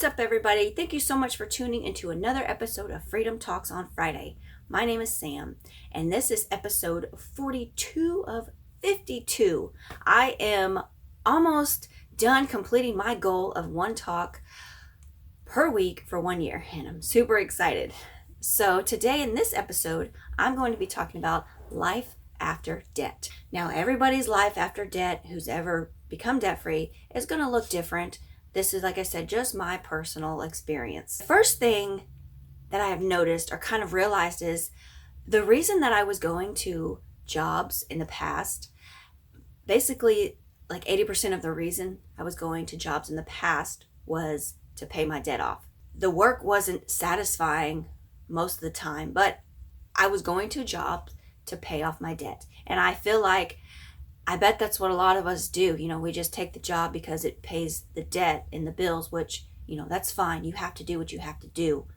What's up, everybody? Thank you so much for tuning into another episode of Freedom Talks on Friday. My name is Sam, and this is episode 42 of 52. I am almost done completing my goal of one talk per week for 1 year, and I'm super excited. So today in this episode, I'm going to be talking about life after debt. Now, everybody's life after debt who's ever become debt-free is going to look different. This is, like I said, just my personal experience. The first thing that I have noticed or kind of realized is the reason that I was going to jobs in the past, basically like 80% of the reason I was going to jobs in the past was to pay my debt off. The work wasn't satisfying most of the time, but I was going to jobs to pay off my debt. And I feel like I bet that's what a lot of us do. You know, we just take the job because it pays the debt and the bills, which, you know, that's fine. You have to do what you have to do,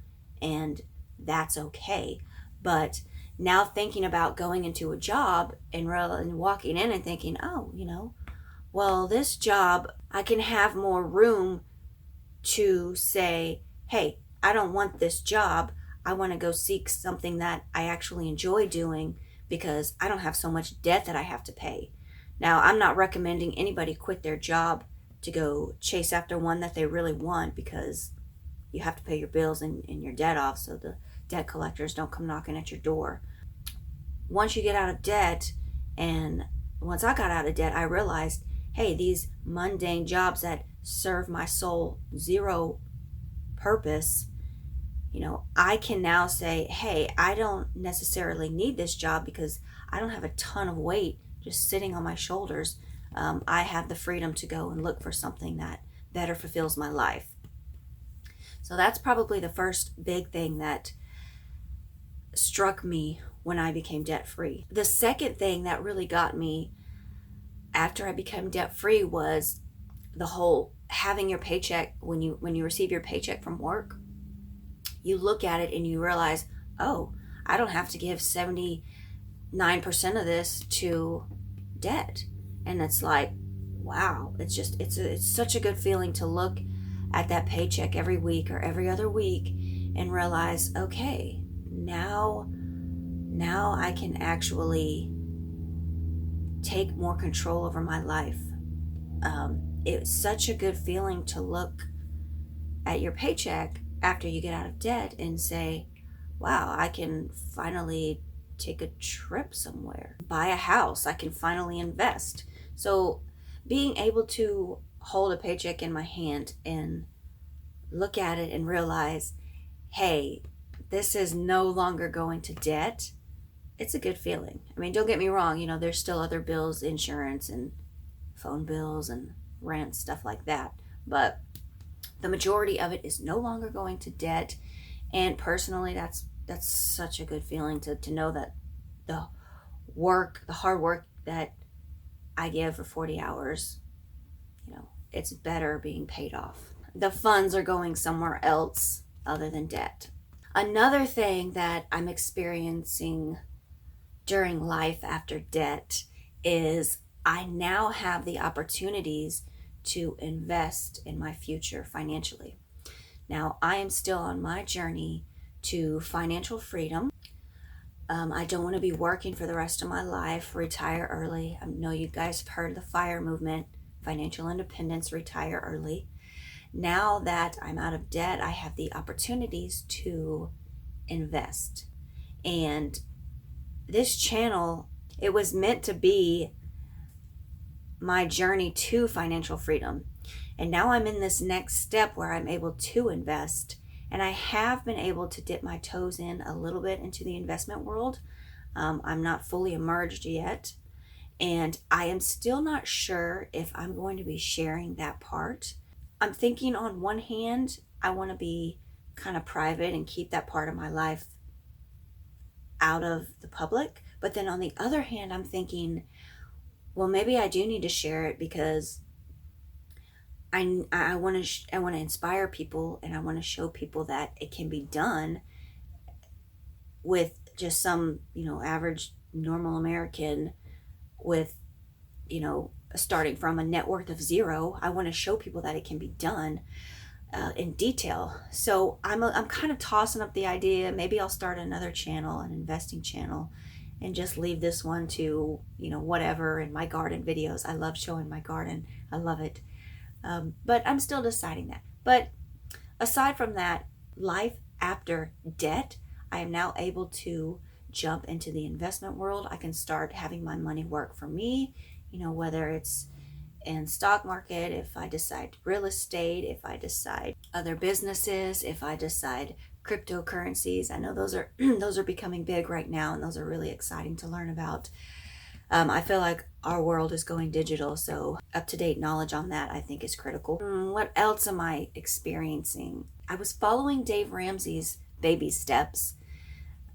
and that's okay. But now thinking about going into a job and walking in and thinking, oh, you know, well, this job, I can have more room to say, hey, I don't want this job. I want to go seek something that I actually enjoy doing because I don't have so much debt that I have to pay. Now, I'm not recommending anybody quit their job to go chase after one that they really want, because you have to pay your bills and your debt off so the debt collectors don't come knocking at your door. Once you get out of debt, and once I got out of debt, I realized, hey, these mundane jobs that serve my soul zero purpose, you know, I can now say, hey, I don't necessarily need this job because I don't have a ton of weight just sitting on my shoulders. I have the freedom to go and look for something that better fulfills my life. So that's probably the first big thing that struck me when I became debt-free. The second thing that really got me after I became debt-free was the whole having your paycheck. When you receive your paycheck from work, you look at it and you realize, oh, I don't have to give 79% of this to debt. And it's like, wow, it's such a good feeling to look at that paycheck every week or every other week and realize, okay, now I can actually take more control over my life. It's such a good feeling to look at your paycheck after you get out of debt and say, wow, I can finally take a trip somewhere, buy a house, I can finally invest. So being able to hold a paycheck in my hand and look at it and realize, hey, this is no longer going to debt, it's a good feeling. I mean, don't get me wrong, you know, there's still other bills, insurance and phone bills and rent, stuff like that, but the majority of it is no longer going to debt. And personally, that's such a good feeling to know that the hard work that I give for 40 hours, you know, it's better being paid off. The funds are going somewhere else other than debt. Another thing that I'm experiencing during life after debt is I now have the opportunities to invest in my future financially. Now, I am still on my journey to financial freedom. I don't want to be working for the rest of my life, retire early. I know you guys have heard of the FIRE movement, financial independence, retire early. Now that I'm out of debt, I have the opportunities to invest. And this channel, it was meant to be my journey to financial freedom. And now I'm in this next step where I'm able to invest. And I have been able to dip my toes in a little bit into the investment world. I'm not fully emerged yet. And I am still not sure if I'm going to be sharing that part. I'm thinking on one hand, I want to be kind of private and keep that part of my life out of the public. But then on the other hand, I'm thinking, well, maybe I do need to share it because I want to inspire people, and I want to show people that it can be done with just some, you know, average normal American with, you know, starting from a net worth of zero. I want to show people that it can be done. in detail. So I'm kind of tossing up the idea. Maybe I'll start another channel, an investing channel, and just leave this one to, whatever, in my garden videos. I love showing my garden. I love it. But I'm still deciding that. But aside from that, life after debt, I am now able to jump into the investment world. I can start having my money work for me, whether it's in stock market, if I decide real estate, if I decide other businesses, if I decide cryptocurrencies. I know those are those are becoming big right now, and those are really exciting to learn about. I feel like our world is going digital, so up-to-date knowledge on that I think is critical. What else am I experiencing? I was following Dave Ramsey's baby steps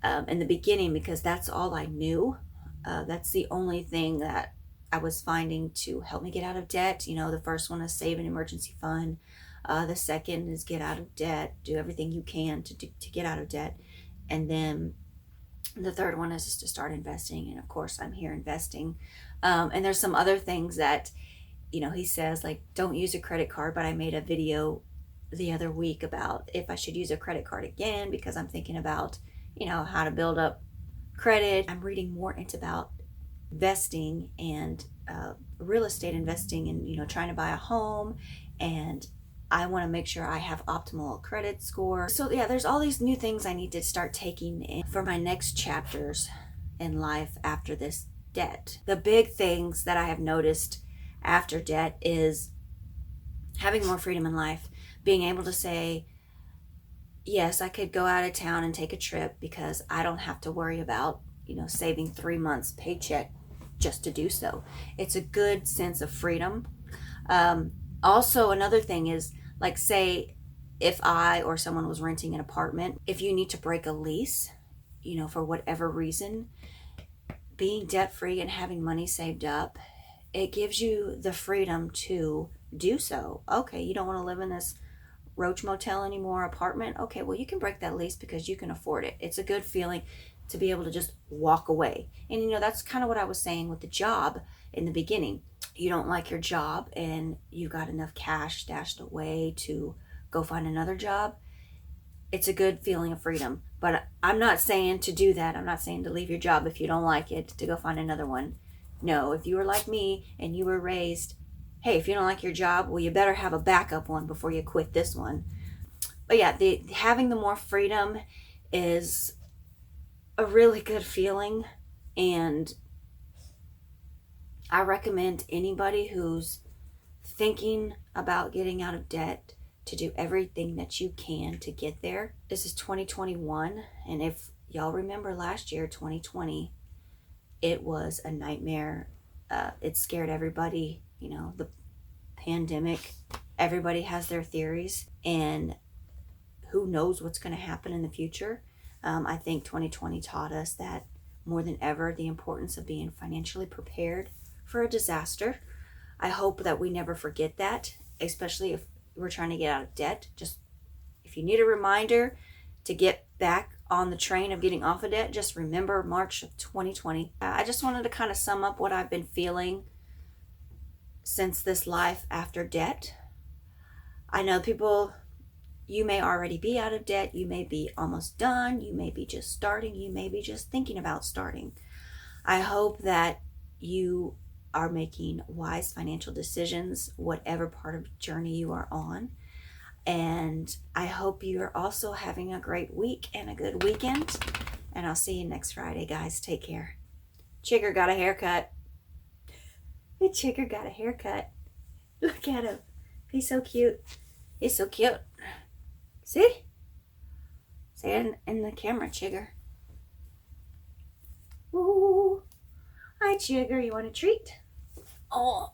in the beginning because that's all I knew. That's the only thing that I was finding to help me get out of debt. The first one is save an emergency fund. The second is get out of debt. Do everything you can to get out of debt. And then the third one is just to start investing. And of course, I'm here investing. And there's some other things that, he says, like, don't use a credit card. But I made a video the other week about if I should use a credit card again, because I'm thinking about, how to build up credit. I'm reading more into about investing and real estate investing, and trying to buy a home, and I want to make sure I have optimal credit score. So yeah, there's all these new things I need to start taking in for my next chapters in life after this debt. The big things that I have noticed after debt is having more freedom in life, being able to say, yes, I could go out of town and take a trip because I don't have to worry about, saving 3 months paycheck just to do so. It's a good sense of freedom. Also, another thing is, like, say if I or someone was renting an apartment, if you need to break a lease, for whatever reason, being debt free and having money saved up, it gives you the freedom to do so. Okay, you don't want to live in this Roach Motel anymore apartment. Okay, well, you can break that lease because you can afford it. It's a good feeling to be able to just walk away. And that's kind of what I was saying with the job in the beginning. You don't like your job and you got enough cash stashed away to go find another job. It's a good feeling of freedom. But I'm not saying to do that. I'm not saying to leave your job if you don't like it, to go find another one. No, if you were like me and you were raised, hey, if you don't like your job, well, you better have a backup one before you quit this one. But yeah, having the more freedom is a really good feeling, and I recommend anybody who's thinking about getting out of debt to do everything that you can to get there. This is 2021, and if y'all remember last year, 2020, it was a nightmare. It scared everybody, the pandemic. Everybody has their theories, and who knows what's going to happen in the future. I think 2020 taught us that more than ever, the importance of being financially prepared for a disaster. I hope that we never forget that, especially if we're trying to get out of debt. Just if you need a reminder to get back on the train of getting off of debt, just remember March of 2020. I just wanted to kind of sum up what I've been feeling since this life after debt. I know people, you may already be out of debt, you may be almost done, you may be just starting, you may be just thinking about starting. I hope that you are making wise financial decisions, whatever part of the journey you are on. And I hope you're also having a great week and a good weekend. And I'll see you next Friday, guys. Take care. Chigger got a haircut. The Chigger got a haircut. Look at him. He's so cute. He's so cute. See? Say it in the camera, Chigger. Ooh. Hi, Chigger. You want a treat? Oh.